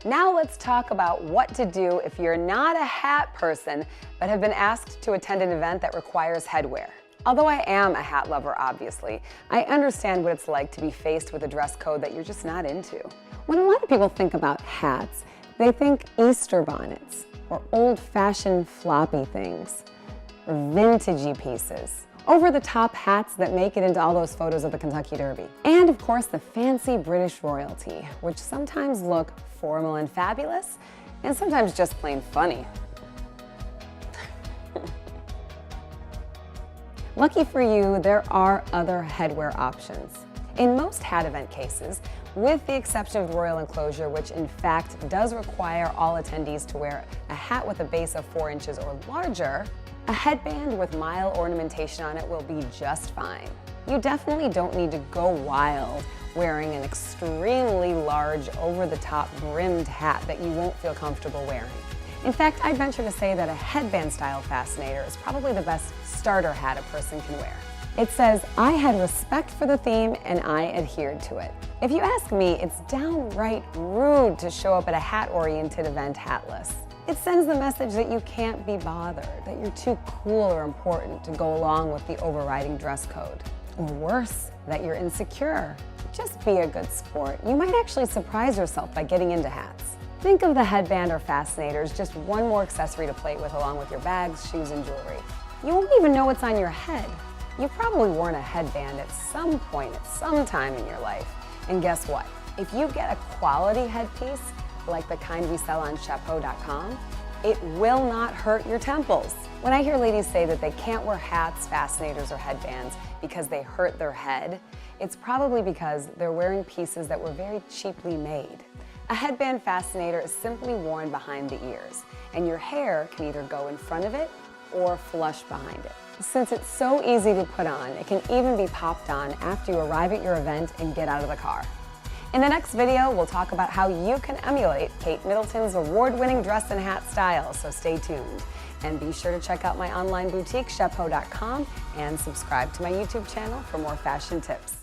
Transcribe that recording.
Now let's talk about what to do if you're not a hat person, but have been asked to attend an event that requires headwear. Although I am a hat lover, obviously, I understand what it's like to be faced with a dress code that you're just not into. When a lot of people think about hats, they think Easter bonnets, or old-fashioned floppy things, or vintagey pieces, over-the-top hats that make it into all those photos of the Kentucky Derby. And of course, the fancy British royalty, which sometimes look formal and fabulous, and sometimes just plain funny. Lucky for you, there are other headwear options. In most hat event cases, with the exception of royal enclosure, which in fact does require all attendees to wear a hat with a base of 4 inches or larger, a headband with mild ornamentation on it will be just fine. You definitely don't need to go wild wearing an extremely large, over-the-top brimmed hat that you won't feel comfortable wearing. In fact, I'd venture to say that a headband-style fascinator is probably the best starter hat a person can wear. It says, "I had respect for the theme and I adhered to it." If you ask me, it's downright rude to show up at a hat-oriented event hatless. It sends the message that you can't be bothered, that you're too cool or important to go along with the overriding dress code. Or worse, that you're insecure. Just be a good sport. You might actually surprise yourself by getting into hats. Think of the headband or fascinator as just one more accessory to play with along with your bags, shoes, and jewelry. You won't even know what's on your head. You've probably worn a headband at some point, at some time in your life. And guess what? If you get a quality headpiece, like the kind we sell on chapeau.com, it will not hurt your temples. When I hear ladies say that they can't wear hats, fascinators, or headbands because they hurt their head, it's probably because they're wearing pieces that were very cheaply made. A headband fascinator is simply worn behind the ears, and your hair can either go in front of it or flush behind it. Since it's so easy to put on, it can even be popped on after you arrive at your event and get out of the car. In the next video, we'll talk about how you can emulate Kate Middleton's award-winning dress and hat style, so stay tuned. And be sure to check out my online boutique, chapeau.com, and subscribe to my YouTube channel for more fashion tips.